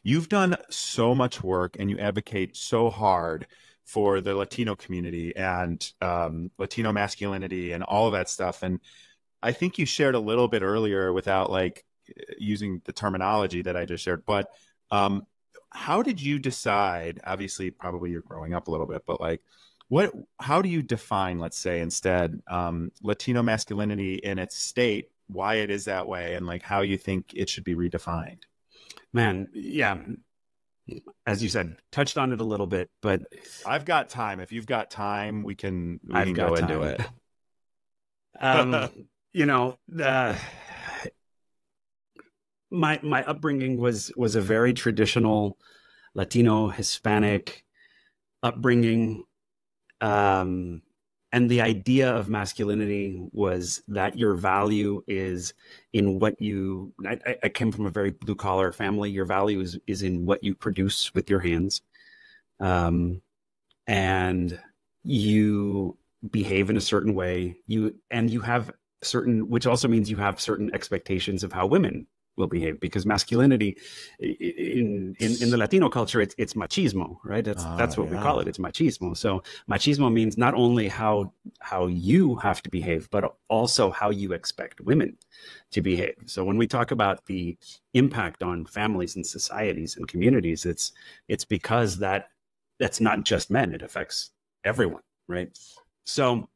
you've done so much work and you advocate so hard for the Latino community and Latino masculinity and all of that stuff. And I think you shared a little bit earlier without like using the terminology that I just shared, but um, how did you decide? Obviously, probably you're growing up a little bit, but like, how do you define, let's say, instead, Latino masculinity in its state, why it is that way, and like how you think it should be redefined? Man, yeah, as you said, touched on it a little bit, but I've got time. If you've got time, we can I've got go time. into it. Um, you know, my upbringing was a very traditional Latino Hispanic upbringing. And the idea of masculinity was that your value is in what you, I came from a very blue collar family. Your value is in what you produce with your hands. And you behave in a certain way. You have certain, which also means you have certain expectations of how women will behave, because masculinity in the Latino culture, it's machismo, right? That's what we call it. It's machismo. So machismo means not only how you have to behave, but also how you expect women to behave. So when we talk about the impact on families and societies and communities, it's because that's not just men. It affects everyone, right? So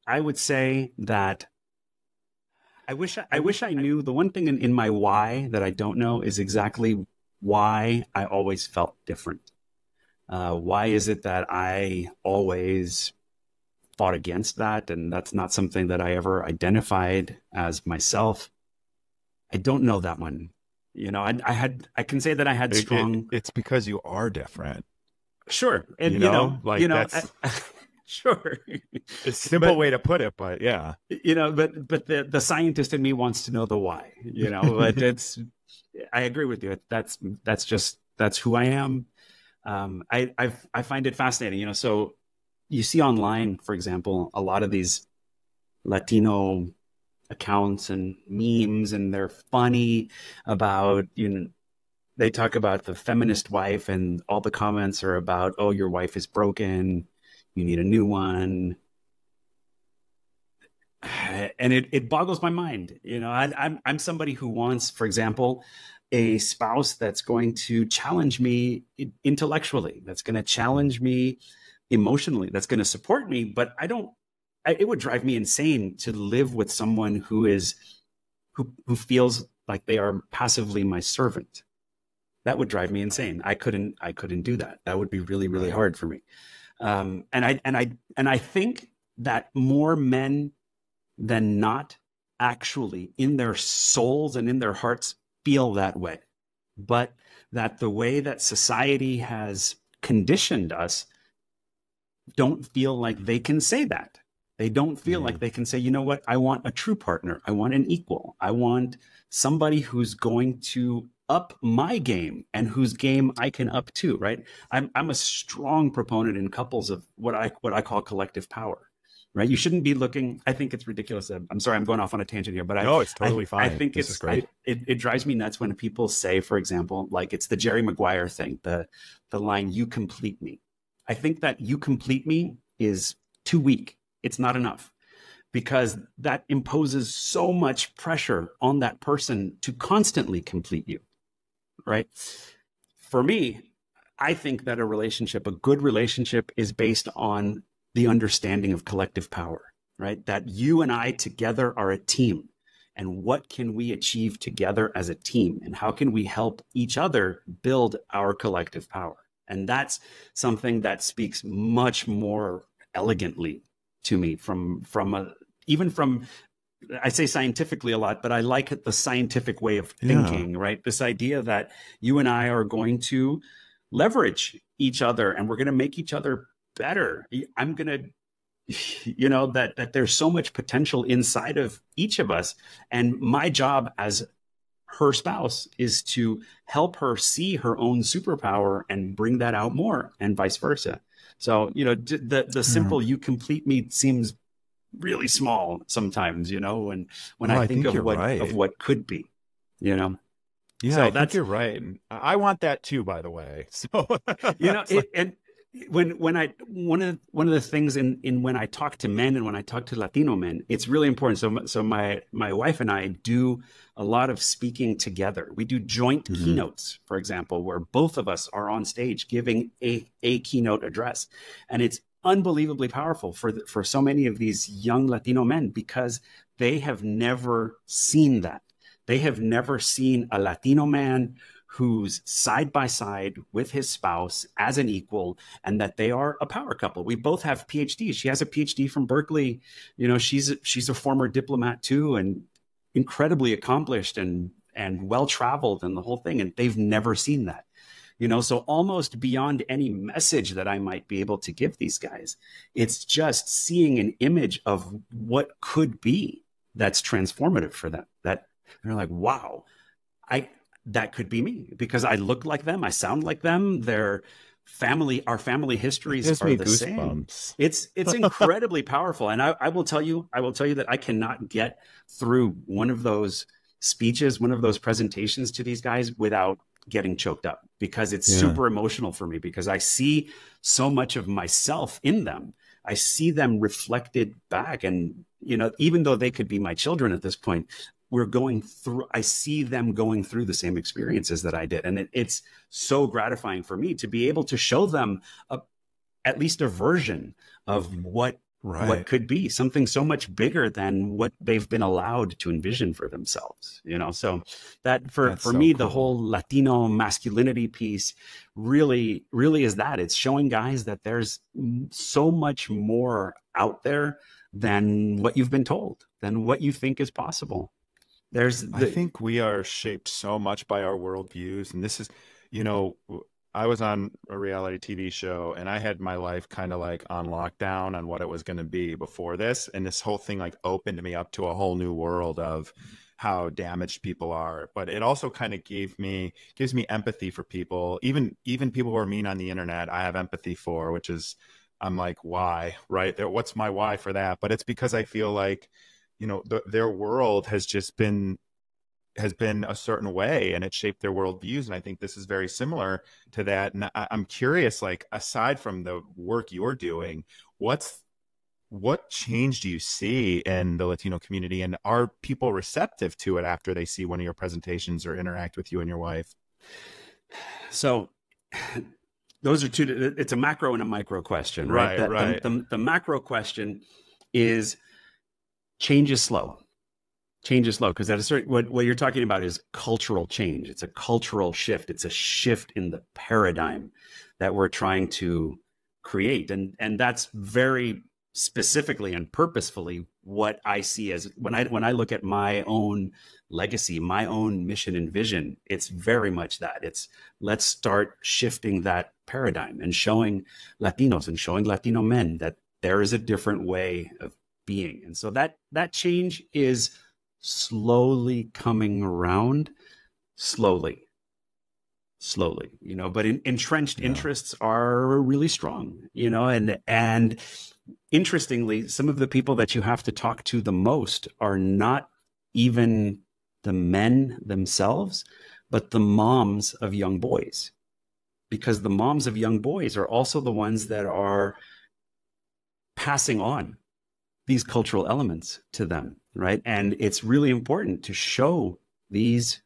I would say that I wish I knew. The one thing in my why that I don't know is exactly why I always felt different. Why is it that I always fought against that? And that's not something that I ever identified as myself. I don't know that one. You know, I can say that I had strong. It's because you are different. Sure. And that's sure. a simple way to put it, but yeah. But the scientist in me wants to know the why, but I agree with you. That's who I am. I find it fascinating, so you see online, for example, a lot of these Latino accounts and memes, and they're funny about, they talk about the feminist wife, and all the comments are about, oh, your wife is broken, you need a new one. And it boggles my mind. I'm somebody who wants, for example, a spouse that's going to challenge me intellectually, that's going to challenge me emotionally, that's going to support me. But it would drive me insane to live with someone who feels like they are passively my servant. That would drive me insane. I couldn't do that. That would be really, really hard for me. And I think that more men than not actually in their souls and in their hearts feel that way, but that the way that society has conditioned us don't feel like they can say that. They don't feel like they can say, you know what, I want a true partner. I want an equal. I want somebody who's going to up my game and whose game I can up too, right? I'm a strong proponent in couples of what I call collective power, right? You shouldn't be looking. I think it's ridiculous. I'm sorry, I'm going off on a tangent here, but no, it's totally fine. I think this is great. It drives me nuts when people say, for example, like it's the Jerry Maguire thing, the line, "You complete me." I think that "you complete me" is too weak. It's not enough, because that imposes so much pressure on that person to constantly complete you. Right. For me, I think that a good relationship is based on the understanding of collective power, right? That you and I together are a team. And what can we achieve together as a team? And how can we help each other build our collective power? And that's something that speaks much more elegantly to me even from I say scientifically a lot, but I like the scientific way of thinking, right? This idea that you and I are going to leverage each other and we're going to make each other better. I'm going to, that there's so much potential inside of each of us. And my job as her spouse is to help her see her own superpower and bring that out more, and vice versa. So, the simple "you complete me" seems really small sometimes, when I think of what could be, Yeah, So I think that's, you're right. And I want that too, by the way. So it's like, it, and when I one of the things in when I talk to men and when I talk to Latino men, it's really important. So my wife and I do a lot of speaking together. We do joint mhm. keynotes, for example, where both of us are on stage giving a keynote address, and it's unbelievably powerful for so many of these young Latino men because they have never seen that. They have never seen a Latino man who's side by side with his spouse as an equal, and that they are a power couple. We both have PhDs. She has a PhD from Berkeley. You know, she's a former diplomat too, and incredibly accomplished and well traveled and the whole thing. And they've never seen that. You know, so almost beyond any message that I might be able to give these guys, it's just seeing an image of what could be that's transformative for them. That they're like, wow, I that could be me because I look like them, I sound like them. Our family It histories gives are me the same. goosebumps. It's incredibly powerful. And I will tell you, that I cannot get through one of those speeches, one of those presentations to these guys without getting choked up because it's Yeah. super emotional for me because I see so much of myself in them. I see them reflected back. And, you know, even though they could be my children at this point, I see them going through the same experiences that I did. And it's so gratifying for me to be able to show them at least a version of what Right. could be something so much bigger than what they've been allowed to envision for themselves, you know? So that That's for so me, the cool. whole Latino masculinity piece really, really is that it's showing guys that there's so much more out there than what you've been told, than what you think is possible. There's I the think we are shaped so much by our worldviews. And this is, you know, I was on a reality TV show and I had my life kind of like on lockdown on what it was going to be before this. And this whole thing like opened me up to a whole new world of how damaged people are. But it also kind of gives me empathy for people, even people who are mean on the internet. I have empathy for, which is, I'm like, why, right there? What's my why for that? But it's because I feel like, you know, their world has been a certain way and it shaped their worldviews. And I think this is very similar to that. And I'm curious, like, aside from the work you're doing, what change do you see in the Latino community? And are people receptive to it after they see one of your presentations or interact with you and your wife? so those are two. It's a macro and a micro question, right? Right, That right. the macro question is change is slow. Change is slow because at a certain what you're talking about is cultural change. It's a cultural shift. It's a shift in the paradigm that we're trying to create, and that's very specifically and purposefully what I see as when I look at my own legacy, my own mission and vision. It's very much that. It's let's start shifting that paradigm and showing Latinos and showing Latino men that there is a different way of being, and so that change is slowly coming around, slowly, you know, but entrenched Yeah. interests are really strong, you know, and interestingly, some of the people that you have to talk to the most are not even the men themselves, but the moms of young boys, because the moms of young boys are also the ones that are passing on these cultural elements to them, right? And it's really important to show these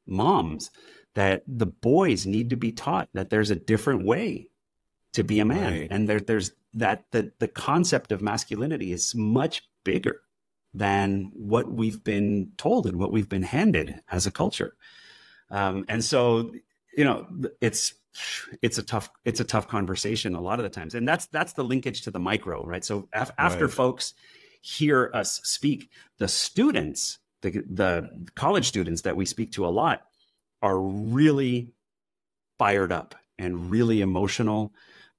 moms that the boys need to be taught that there's a different way to be a man, Right. and there's that the concept of masculinity is much bigger than what we've been told and what we've been handed as a culture. And so, you know, it's a tough conversation a lot of the times, and that's the linkage to the micro, right? So after Right. folks hear us speak, the students, the college students that we speak to a lot, are really fired up and really emotional,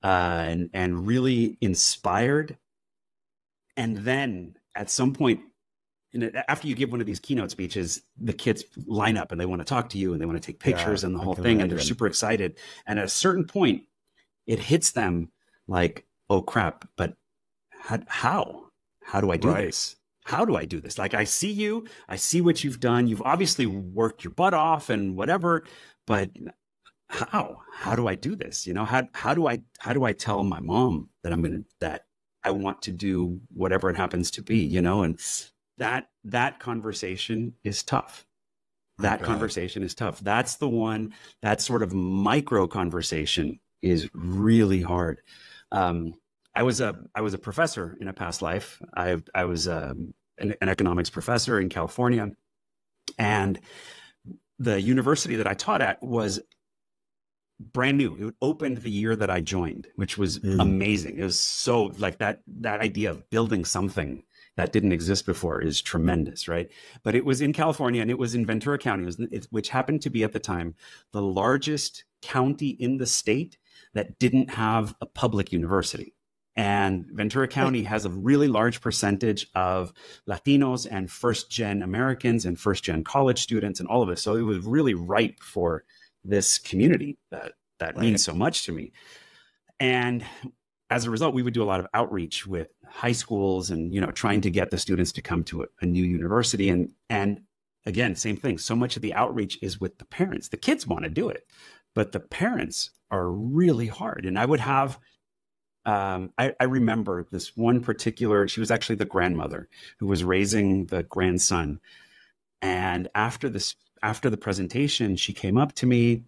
and really inspired. And then at some point, after you give one of these keynote speeches, the kids line up and they want to talk to you and they want to take Yeah, pictures and the I whole can thing, and they're imagine. super excited. And at a certain point, it hits them like, oh crap, but how do I do Right. this? how do I do this? Like, I see you, I see what you've done. You've obviously worked your butt off and whatever, but how do I do this? You know, how do I tell my mom that I want to do whatever it happens to be, you know? And that conversation is tough. That conversation is tough. That's the one, that sort of micro conversation is really hard. I was a professor in a past life. I was an economics professor in California, and the university that I taught at was brand new. It opened the year that I joined, which was amazing. It was so like that idea of building something that didn't exist before is tremendous, right? But it was in California, and it was in Ventura County, which happened to be at the time the largest county in the state that didn't have a public university. And Ventura County has a really large percentage of Latinos and first-gen Americans and first-gen college students and all of this. So it was really ripe for this community that means so much to me. And as a result, we would do a lot of outreach with high schools and, you know, trying to get the students to come to a new university. And again, same thing. So much of the outreach is with the parents. The kids want to do it, but the parents are really hard. And I would have, I remember this one particular, she was actually the grandmother who was raising the grandson. And after the presentation, she came up to me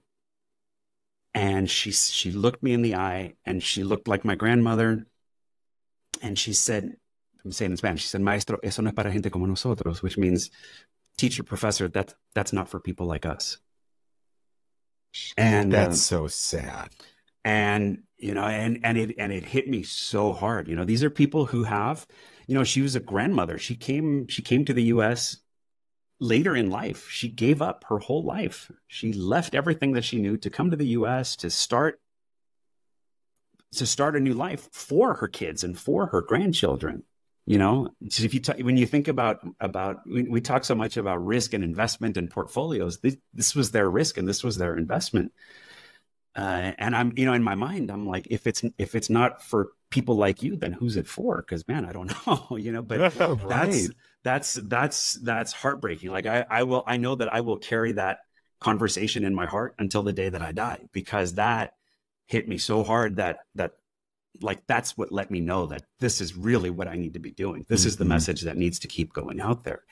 and she looked me in the eye, and she looked like my grandmother. And she said, I'm saying in Spanish, she said, "Maestro, eso no es para gente como nosotros," which means, teacher, professor, that's not for people like us. And that's so sad. And, you know, and it hit me so hard. You know, these are people who have, you know, she was a grandmother. She came to the US later in life. She gave up her whole life. She left everything that she knew to come to the US to start a new life for her kids and for her grandchildren. You know, so when you think about we talk so much about risk and investment and portfolios, this was their risk and this was their investment. And I'm, you know, in my mind, I'm like, if it's not for people like you, then who's it for? Because, man, I don't know, you know, but that's heartbreaking. Like I know that I will carry that conversation in my heart until the day that I die, because that hit me so hard that like, that's what let me know that this is really what I need to be doing. This is the message that needs to keep going out there.